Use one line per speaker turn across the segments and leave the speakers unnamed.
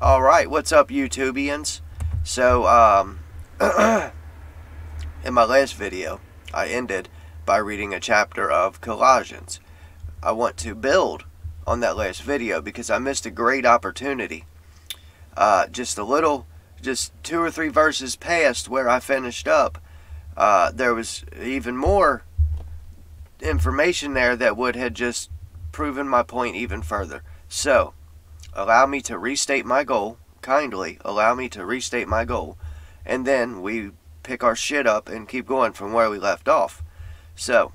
Alright, what's up, YouTubians? So, in my last video, I ended by reading a chapter of Colossians. I want to build on that last video because I missed a great opportunity. Just 2 or 3 verses past where I finished up, there was even more information there that would have just proven my point even further. So, allow me to restate my goal. Kindly allow me to restate my goal. And then we pick our shit up and keep going from where we left off. So,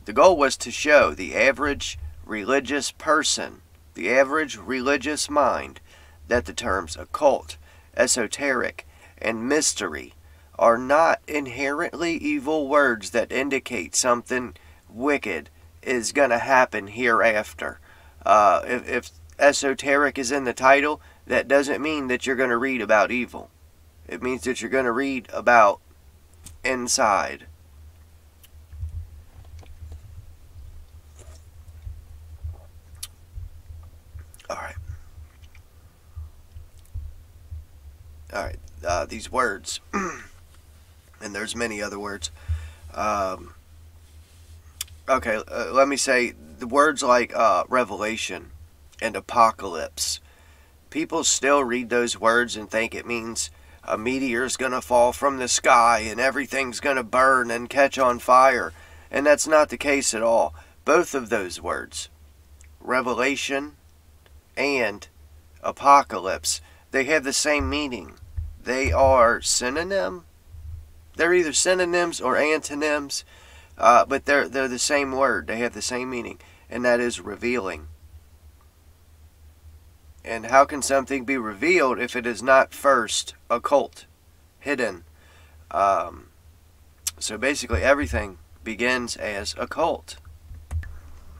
the goal was to show the average religious person, the average religious mind, that the terms occult, esoteric, and mystery are not inherently evil words that indicate something wicked is going to happen hereafter. If esoteric is in the title, that doesn't mean that you're going to read about evil. It means that you're going to read about inside. Alright. These words, and there's many other words. Okay, let me say the words like revelation and apocalypse. People still read those words and think it means a meteor's gonna fall from the sky and everything's gonna burn and catch on fire. And that's not the case at all. Both of those words, revelation and apocalypse, they have the same meaning. They are synonym. They're either synonyms or antonyms, but they're the same word. They have the same meaning, and that is revealing. And how can something be revealed if it is not first occult, hidden? So basically everything begins as occult.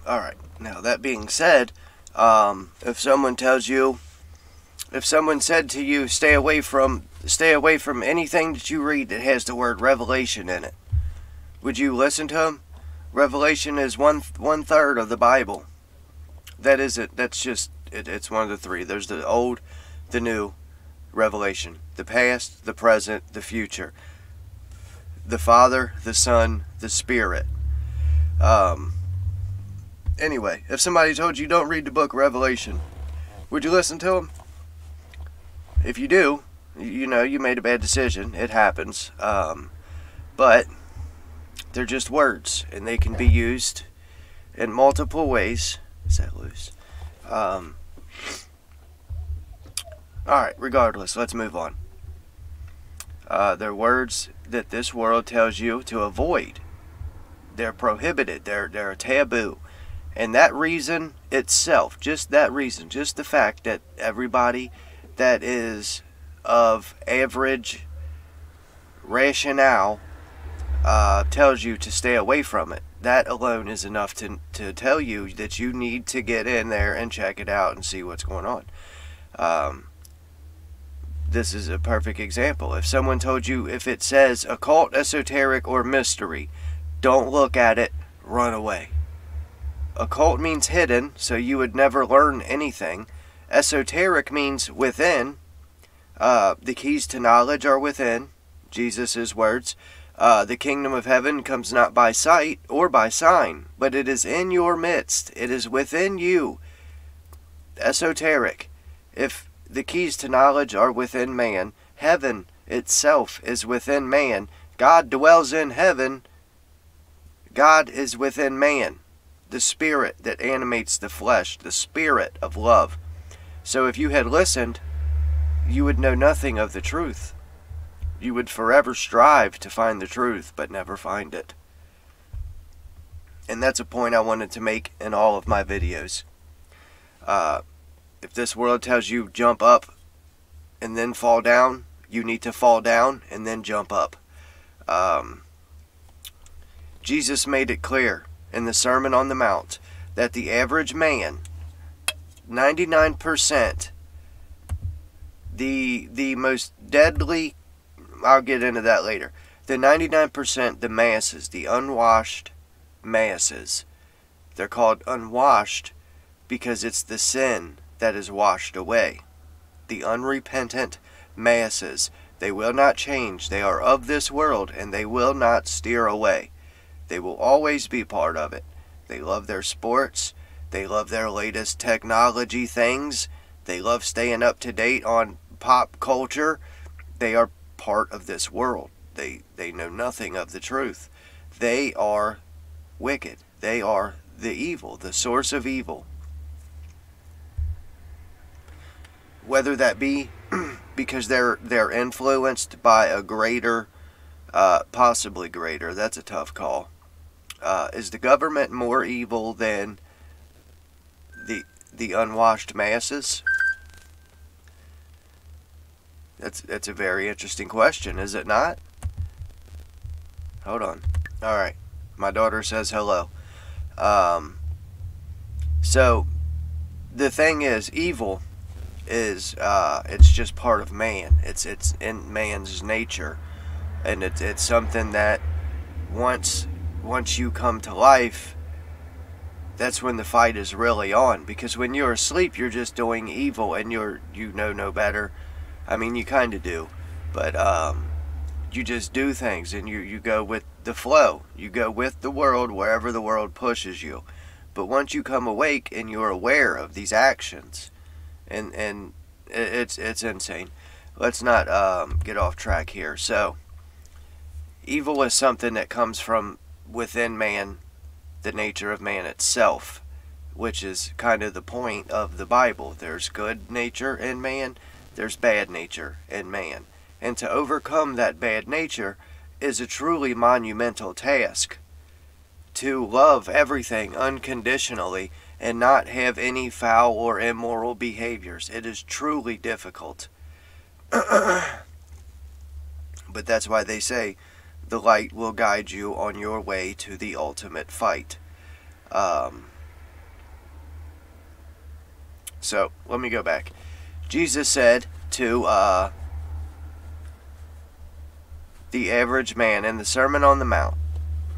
Alright, now that being said, if someone said to you, stay away from anything that you read that has the word revelation in it, would you listen to them? Revelation is one third of the Bible. That is it. That's just it's one of the three. There's the old, the new, revelation. The past, the present, the future. The Father, the Son, the Spirit. Anyway, if somebody told you don't read the book Revelation, would you listen to them? If you do, you know you made a bad decision. It happens. But they're just words, and they can be used in multiple ways. Is that loose? Alright, regardless, let's move on. They're words that this world tells you to avoid. They're prohibited. They're a taboo. And that reason itself, just that reason, just the fact that everybody that is of average rationale tells you to stay away from it. That alone is enough to tell you that you need to get in there and check it out and see what's going on. This is a perfect example. If someone told you, if it says occult, esoteric, or mystery, don't look at it, run away. Occult means hidden, so you would never learn anything. Esoteric means within. The keys to knowledge are within. Jesus' words. The kingdom of heaven comes not by sight or by sign, but it is in your midst. It is within you. Esoteric. If the keys to knowledge are within man, heaven itself is within man. God dwells in heaven. God is within man. The spirit that animates the flesh, the spirit of love. So if you had listened, you would know nothing of the truth. You would forever strive to find the truth, but never find it. And that's a point I wanted to make in all of my videos. If this world tells you jump up and then fall down, you need to fall down and then jump up. Jesus made it clear in the Sermon on the Mount that the average man, 99%, the most deadly, I'll get into that later, the 99%, the masses, the unwashed masses, they're called unwashed because it's the sin that is washed away. the unrepentant masses. They will not change. They are of this world, and they will not steer away. They will always be part of it. They love their sports. They love their latest technology things. They love staying up to date on pop culture. They are part of this world. They know nothing of the truth. They are wicked. They are the evil, the source of evil. Whether that be because they're influenced by a greater, possibly greater, that's a tough call. Is the government more evil than the unwashed masses? That's a very interesting question, is it not? Hold on. All right, my daughter says hello. So the thing is, evil is it's just part of man. It's in man's nature, and it's something that once you come to life, that's when the fight is really on. Because when you're asleep, you're just doing evil, and you know no better. I mean, you kind of do, but you just do things, and you go with the flow. You go with the world wherever the world pushes you. But once you come awake and you're aware of these actions, and it's insane. Let's not get off track here. So, evil is something that comes from within man, the nature of man itself, which is kind of the point of the Bible. There's good nature in man, there's bad nature in man. And to overcome that bad nature is a truly monumental task. To love everything unconditionally and not have any foul or immoral behaviors. It is truly difficult. But that's why they say the light will guide you on your way to the ultimate fight. So, let me go back. Jesus said to the average man in the Sermon on the Mount,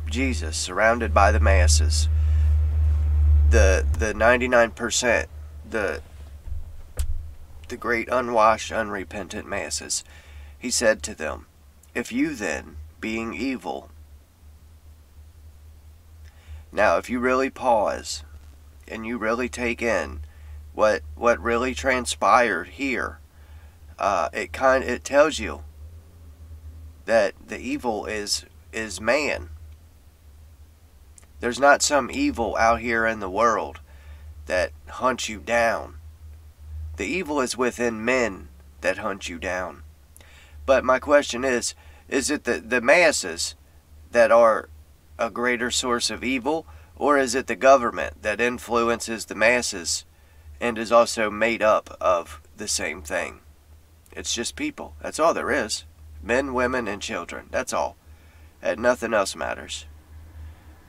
Jesus, surrounded by the masses, the 99%, the great unwashed, unrepentant masses, he said to them, if you then, being evil. Now, if you really pause and you really take in what really transpired here, it tells you that the evil is man. There's not some evil out here in the world that hunts you down. The evil is within men that hunt you down. But my question is it the masses that are a greater source of evil, or is it the government that influences the masses and is also made up of the same thing? It's just people. That's all there is. Men, women, and children. That's all. And nothing else matters.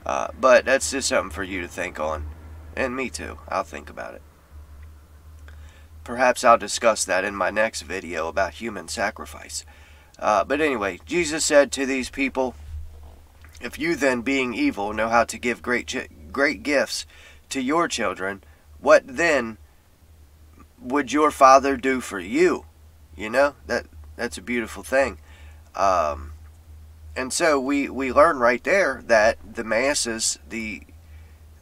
But that's just something for you to think on. And me too. I'll think about it. Perhaps I'll discuss that in my next video about human sacrifice. But anyway, Jesus said to these people, if you then, being evil, know how to give great gifts to your children, what then would your Father do for you? You know, that's a beautiful thing. And so we learn right there that the masses, the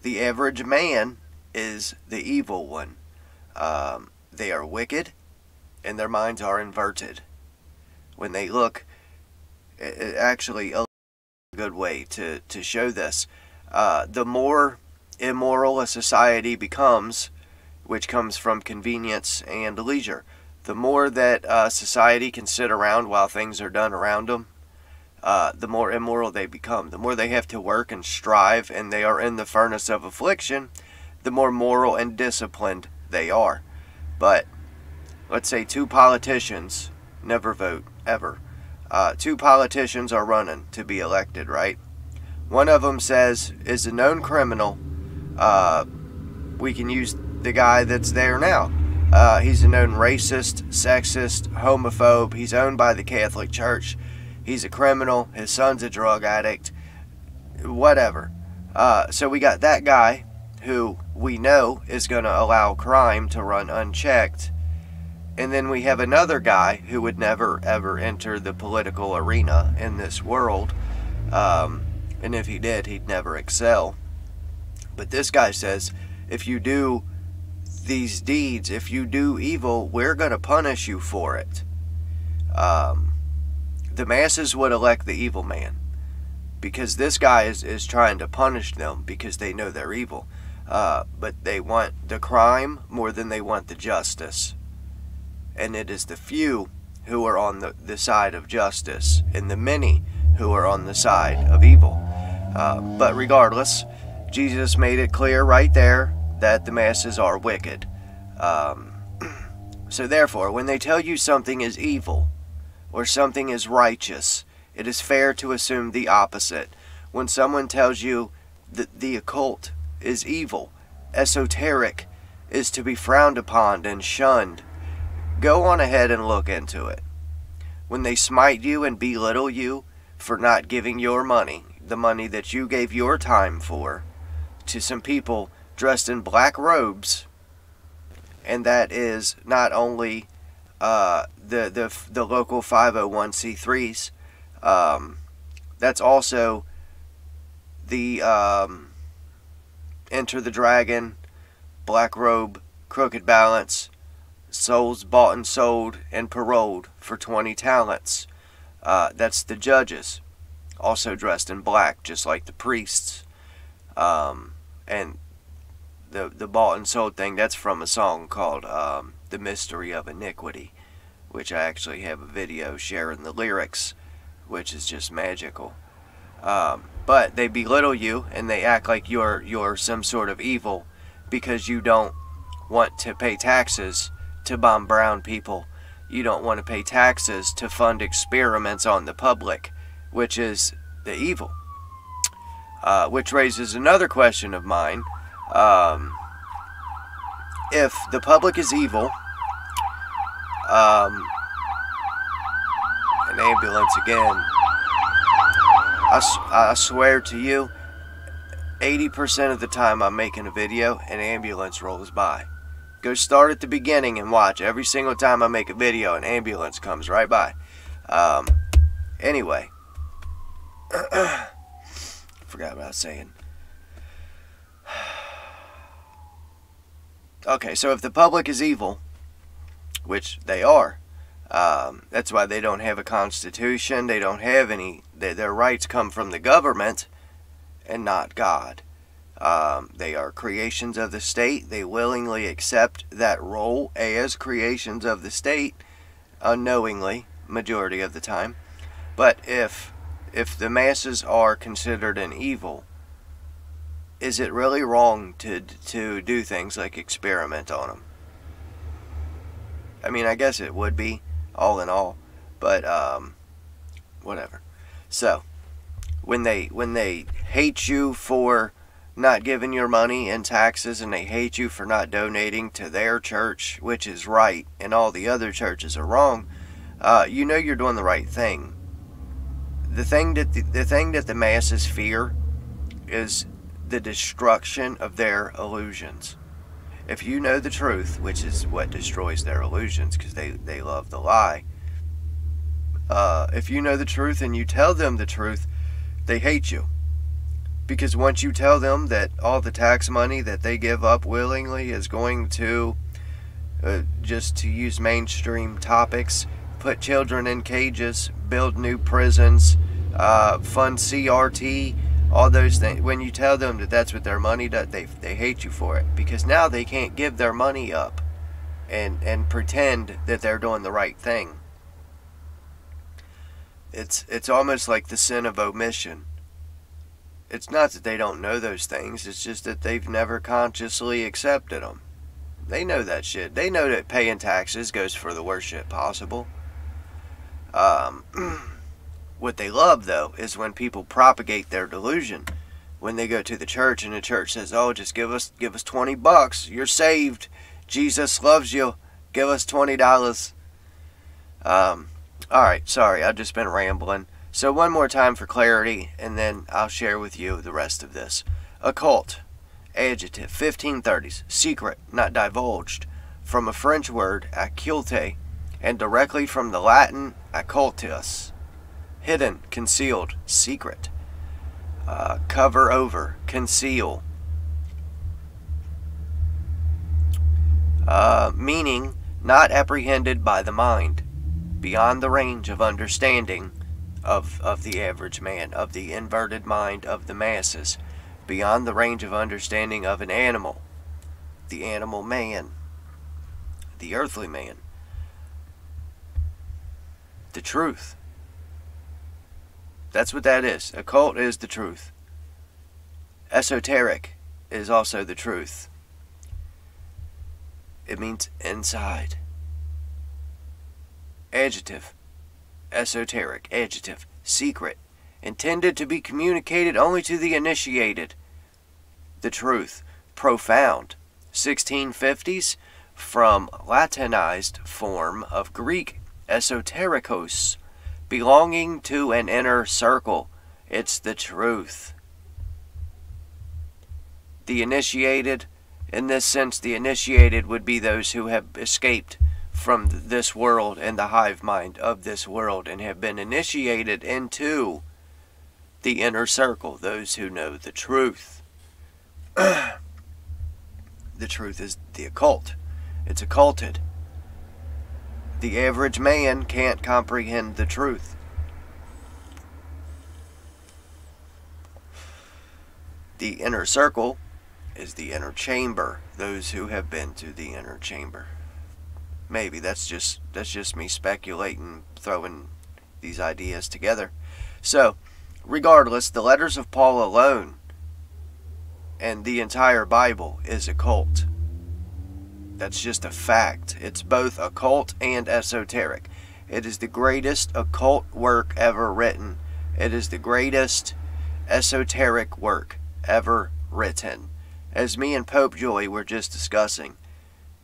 average man, is the evil one. They are wicked, and their minds are inverted. When they look, actually a good way to show this, the more immoral a society becomes, which comes from convenience and leisure, the more that society can sit around while things are done around them, the more immoral they become. The more they have to work and strive, and they are in the furnace of affliction, the more moral and disciplined they are. But let's say two politicians never vote, ever. Two politicians are running to be elected, right? One of them is a known criminal. We can use the guy that's there now. He's a known racist, sexist, homophobe. He's owned by the Catholic Church. He's a criminal. His son's a drug addict. Whatever. So we got that guy who we know is going to allow crime to run unchecked. And then we have another guy who would never ever enter the political arena in this world. And if he did, he'd never excel. But this guy says, if you do these deeds, if you do evil, we're going to punish you for it. The masses would elect the evil man, because this guy is trying to punish them because they know they're evil. But they want the crime more than they want the justice. And it is the few who are on the side of justice, and the many who are on the side of evil. But regardless, Jesus made it clear right there that the masses are wicked. So therefore, when they tell you something is evil or something is righteous, it is fair to assume the opposite. When someone tells you that the occult is evil, esoteric is to be frowned upon and shunned, go on ahead and look into it. When they smite you and belittle you for not giving your money, the money that you gave your time for, to some people dressed in black robes, and that is not only the local 501c3s, that's also the Enter the Dragon, Black Robe, Crooked Balance, souls bought and sold and paroled for 20 talents. That's the judges, also dressed in black, just like the priests. And the bought and sold thing, that's from a song called The Mystery of Iniquity, which I actually have a video sharing the lyrics, which is just magical. But they belittle you and they act like you're some sort of evil because you don't want to pay taxes to bomb brown people. You don't want to pay taxes to fund experiments on the public, which is the evil. Which raises another question of mine. If the public is evil, an ambulance again, I swear to you, 80% of the time I'm making a video, an ambulance rolls by. Go start at the beginning and watch. Every single time I make a video, an ambulance comes right by. Anyway. Forgot what I was saying. Okay, so if the public is evil, which they are, that's why they don't have a constitution. They don't have any. Their rights come from the government and not God. They are creations of the state. They willingly accept that role as creations of the state, unknowingly, majority of the time. But if the masses are considered an evil, is it really wrong to do things like experiment on them? I mean, I guess it would be, all in all, but whatever. So, when they hate you for not giving your money in taxes, and they hate you for not donating to their church, which is right, and all the other churches are wrong, you know you're doing the right thing. The thing that the masses fear is the destruction of their illusions. If you know the truth, which is what destroys their illusions, because they love the lie. If you know the truth and you tell them the truth, they hate you. Because once you tell them that all the tax money that they give up willingly is going to, just to use mainstream topics, put children in cages, build new prisons, fund CRT, all those things. When you tell them that that's what their money does, they hate you for it. Because now they can't give their money up and pretend that they're doing the right thing. It's almost like the sin of omission. It's not that they don't know those things, it's just that they've never consciously accepted them. They know that shit. They know that paying taxes goes for the worst shit possible. What they love, though, is when people propagate their delusion. When they go to the church and the church says, oh, just give us $20. You're saved. Jesus loves you. Give us $20. Alright, sorry, I've just been rambling. So one more time for clarity, and then I'll share with you the rest of this. Occult, adjective, 1530s, secret, not divulged. from a French word, occulte, and directly from the Latin occultus, hidden, concealed, secret, cover over, conceal, meaning not apprehended by the mind, beyond the range of understanding of the average man, of the inverted mind of the masses, beyond the range of understanding of an animal, the animal man, the earthly man. The truth. That's what that is. Occult is the truth. Esoteric is also the truth. It means inside. Adjective. Esoteric. Adjective. Secret. Intended to be communicated only to the initiated. The truth. Profound. 1650s, from Latinized form of Greek esoterikos, belonging to an inner circle. It's the truth. The initiated, in this sense, the initiated would be those who have escaped from this world and the hive mind of this world and have been initiated into the inner circle, those who know the truth. The truth is the occult. It's occulted. The average man can't comprehend the truth. The inner circle is the inner chamber, those who have been to the inner chamber. Maybe that's just me speculating, throwing these ideas together. So, regardless, the letters of Paul alone and the entire Bible is occult. That's just a fact. It's both occult and esoteric. It is the greatest occult work ever written. It is the greatest esoteric work ever written. As me and Pope Julie were just discussing,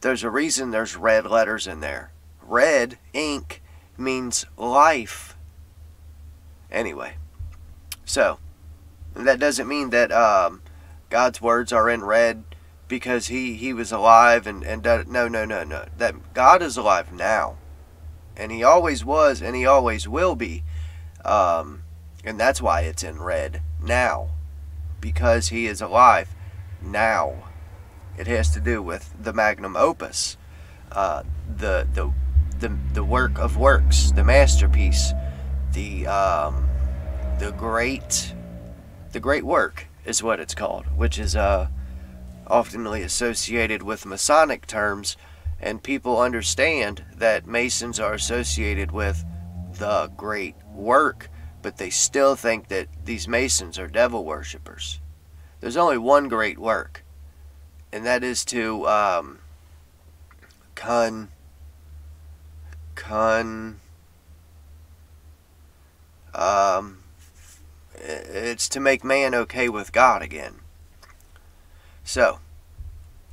there's a reason there's red letters in there. Red ink means life. Anyway, so that doesn't mean that God's words are in red because he was alive and no. That God is alive now, and he always was and he always will be, and that's why it's in red now, because he is alive now. It has to do with the magnum opus, the work of works, the masterpiece, the great work is what it's called, which is oftenly associated with Masonic terms, and people understand that Masons are associated with the great work, but they still think that these Masons are devil worshippers. There's only one great work, and that is to it's to make man okay with God again. So,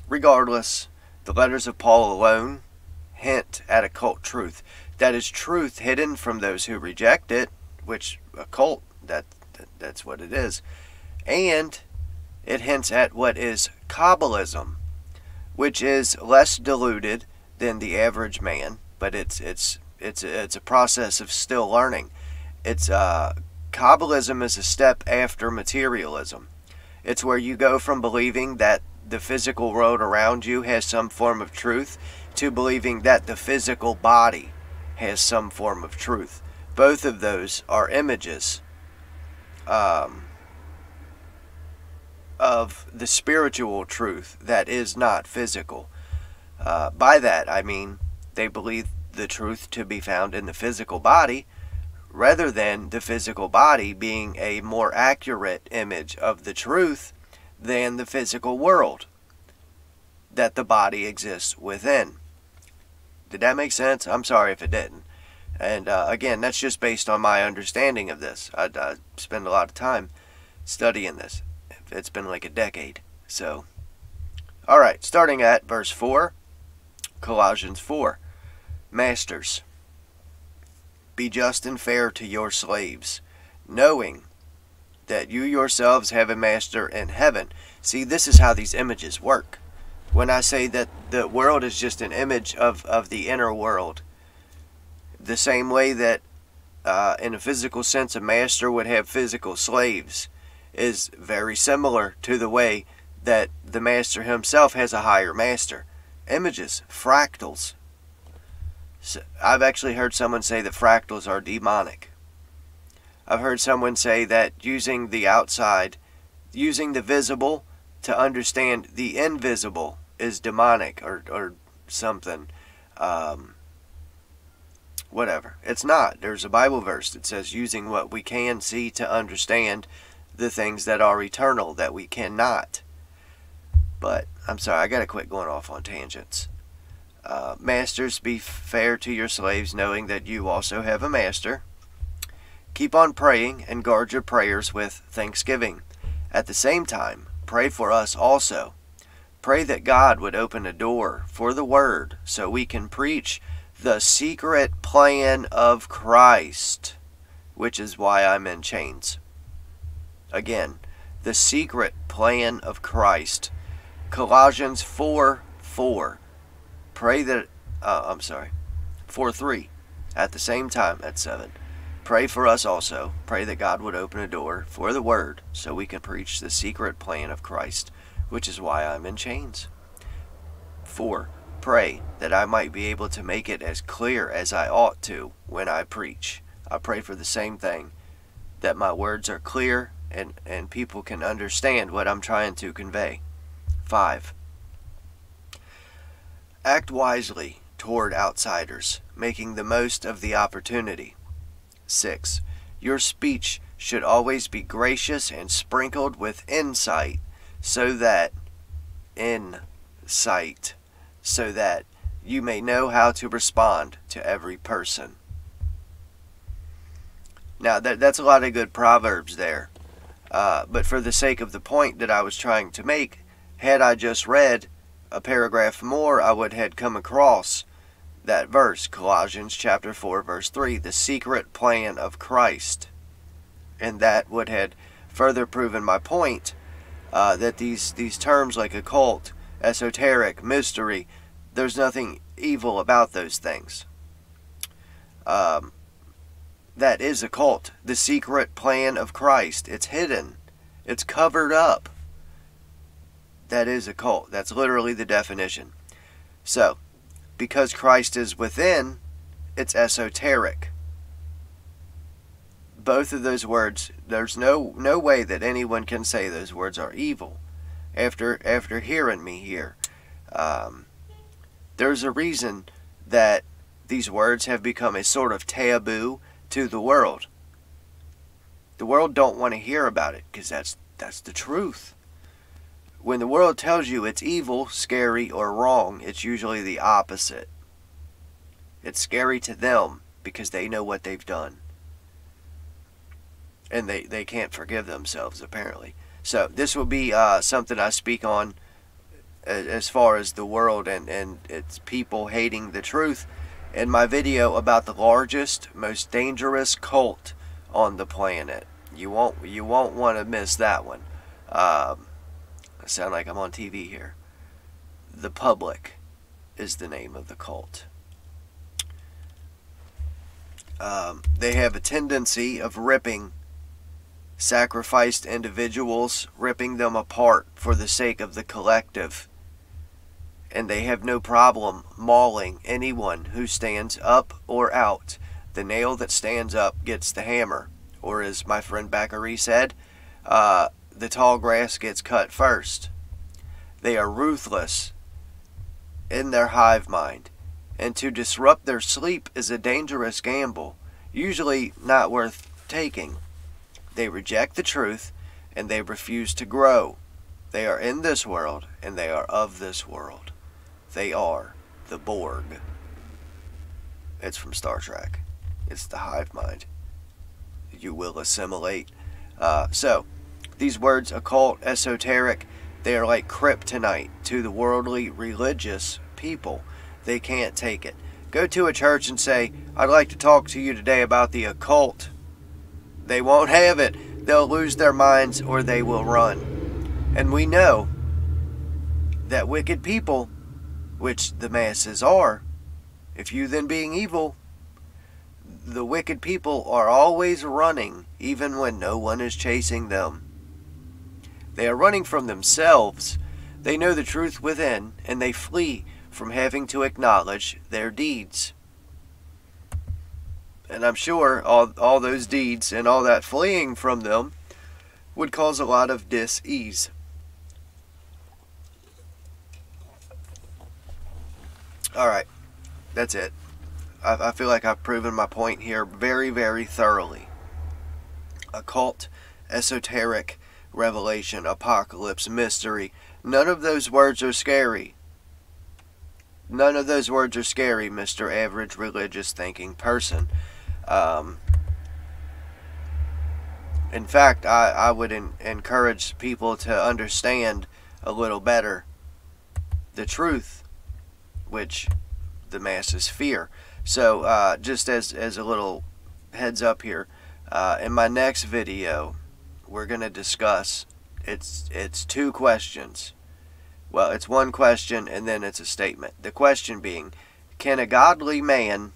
regardless, the letters of Paul alone hint at occult truth. That is truth hidden from those who reject it, which occult, that's what it is. And it hints at what is Kabbalism, which is less diluted than the average man, but it's a process of still learning. Kabbalism is a step after materialism. It's where you go from believing that the physical world around you has some form of truth to believing that the physical body has some form of truth. Both of those are images of the spiritual truth that is not physical. By that I mean they believe the truth to be found in the physical body, rather than the physical body being a more accurate image of the truth than the physical world that the body exists within. Did that make sense? I'm sorry if it didn't. And again, that's just based on my understanding of this. I spend a lot of time studying this. It's been like a decade. So, alright, starting at verse 4, Colossians 4. Masters, be just and fair to your slaves, knowing that you yourselves have a master in heaven. See, this is how these images work. when I say that the world is just an image of the inner world. The same way that in a physical sense a master would have physical slaves is very similar to the way that the master himself has a higher master. Images, fractals. So I've actually heard someone say that fractals are demonic. I've heard someone say that using the outside, using the visible to understand the invisible is demonic or something. Whatever. It's not. There's a Bible verse that says using what we can see to understand the things that are eternal that we cannot. But I'm sorry, I gotta quit going off on tangents. Masters, be fair to your slaves, knowing that you also have a master. Keep on praying and guard your prayers with thanksgiving. At the same time, pray for us also. Pray that God would open a door for the word so we can preach the secret plan of Christ, which is why I'm in chains. Again, the secret plan of Christ. Colossians 4:4. Pray that, 4:3. At the same time, at 7. Pray for us also. Pray that God would open a door for the word so we can preach the secret plan of Christ, which is why I'm in chains. 4. Pray that I might be able to make it as clear as I ought to when I preach. I pray for the same thing, that my words are clear and people can understand what I'm trying to convey. 5. Act wisely toward outsiders, making the most of the opportunity. 6. Your speech should always be gracious and sprinkled with insight, so that you may know how to respond to every person. Now, that's a lot of good proverbs there. But for the sake of the point that I was trying to make, had I just read a paragraph more, I would have come across that verse, Colossians chapter 4, verse 3, the secret plan of Christ. And that would have further proven my point that these terms like occult, esoteric, mystery, there's nothing evil about those things. That is occult. The secret plan of Christ. It's hidden. It's covered up. That is occult. That's literally the definition. So, because Christ is within, it's esoteric. Both of those words, there's no way that anyone can say those words are evil. After hearing me here, there's a reason that these words have become a sort of taboo to the world. The world don't want to hear about it because that's the truth. When the world tells you it's evil, scary, or wrong, it's usually the opposite. It's scary to them because they know what they've done. And they can't forgive themselves, apparently. So this will be something I speak on as far as the world and its people hating the truth in my video about the largest, most dangerous cult on the planet. You won't want to miss that one. I sound like I'm on TV here. The Public is the name of the cult. They have a tendency of ripping sacrificed individuals, ripping them apart for the sake of the collective. And they have no problem mauling anyone who stands up or out. The nail that stands up gets the hammer. Or as my friend Vaga-Bard said, the tall grass gets cut first. They are ruthless in their hive mind. And to disrupt their sleep is a dangerous gamble, usually not worth taking. They reject the truth, and they refuse to grow. They are in this world, and they are of this world. They are the Borg. It's from Star Trek. It's the hive mind. You will assimilate. So, these words, occult, esoteric, they are like kryptonite to the worldly, religious people. They can't take it. Go to a church and say, I'd like to talk to you today about the occult. They won't have it. They'll lose their minds or they will run. And we know that wicked people, which the masses are, if you then being evil, the wicked people are always running, even when no one is chasing them. They are running from themselves. They know the truth within, and they flee from having to acknowledge their deeds. And I'm sure all those deeds and all that fleeing from them would cause a lot of dis-ease. Alright, that's it. I feel like I've proven my point here very, very thoroughly. Occult, esoteric, revelation, apocalypse, mystery. None of those words are scary. None of those words are scary, Mr. Average Religious Thinking Person. In fact, I would encourage people to understand a little better the truth, which the masses fear. So, just as a little heads up here, in my next video, we're going to discuss, it's two questions. Well, it's one question and then it's a statement. The question being, can a godly man,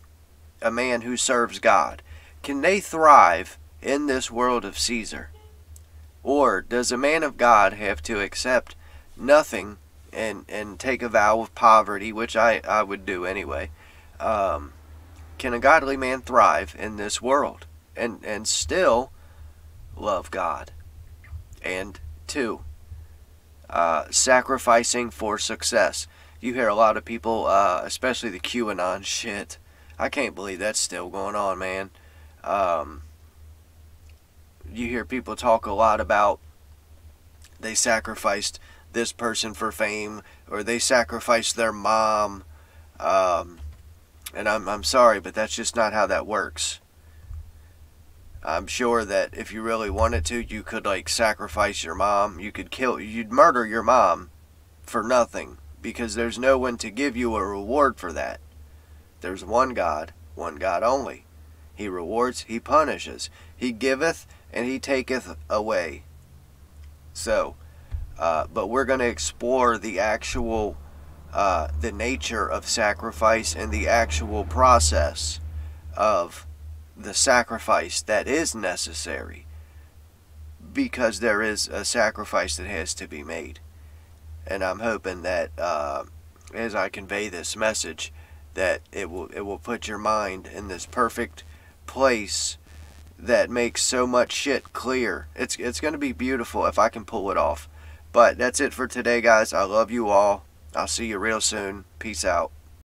a man who serves God, can they thrive in this world of Caesar? Or does a man of God have to accept nothing and take a vow of poverty, which I would do anyway? Can a godly man thrive in this world and still love God? And two, sacrificing for success. You hear a lot of people, especially the QAnon shit. I can't believe that's still going on, man. You hear people talk a lot about they sacrificed this person for fame, or they sacrificed their mom. And I'm sorry, but that's just not how that works. I'm sure that if you really wanted to, you could, like, sacrifice your mom. You'd murder your mom for nothing, because there's no one to give you a reward for that. There's one God only. He rewards, he punishes. He giveth, and he taketh away. So, but we're going to explore the actual, the nature of sacrifice and the actual process of the sacrifice that is necessary, because there is a sacrifice that has to be made. And I'm hoping that as I convey this message, that it will put your mind in this perfect place that makes so much shit clear. It's going to be beautiful if I can pull it off. But that's it for today, guys. I love you all. I'll see you real soon. Peace out.